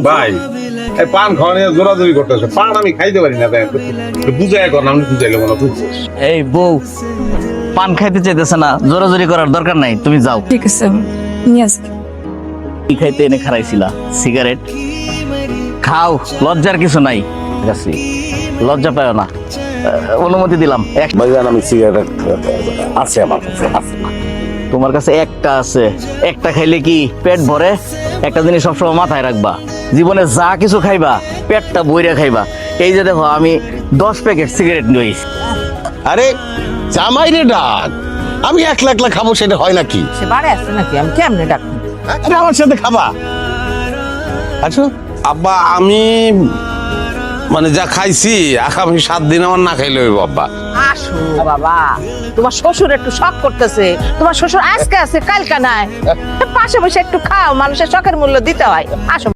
ভাই এই পান খাওয়া নিয়ে জোরাজোরি করতেছে, পান আমি খাইতে পারি না, তাই বুঝাই এখন আমি বুঝাইলে মনে বুঝবো। এই বউ পান খাইতে চাইতেছে না, জোরাজোরি করার দরকার নাই, তুমি যাও। ঠিক আছে নিয়ে আসবি। কি খাইতে এনে খারাইছিলা? সিগারেট খাও, লজ্জার কিছু নাই। ঠিক আছে, লজ্জা পায় না, অনুমতি দিলাম। ভাইজান আমি সিগারেট আছে আমার কাছে আছে। তোমার কাছে একটা আছে, একটা খাইলে কি পেট ভরে? একটা জিনিস সবসময় মাথায় রাখবা, জীবনে যা কিছু খাইবা পেটটা বইরা খাইবা। এই যে দেখো আমি 10 প্যাকেট সিগারেট নিয়ে আরে জামাই রে ডাক, আমি একলা একলা খাবো সেটা হয় নাকি? সে বাড়ি আসছে নাকি? আমি কেমনে ডাকবো? আরে আমার সাথে খাবা। আচ্ছা আব্বা আমি মানে যা খাইছি আগামী 7 দিন আমার না খাইলে হইব আব্বা। আসো বাবা, তোমার শ্বশুর একটু শখ করতেছে। তোমার শ্বশুর আজকে আছে কালকে নাই, পাশে বসে একটু খাও, মানুষের শখের মূল্য দিতে হয়। আসো।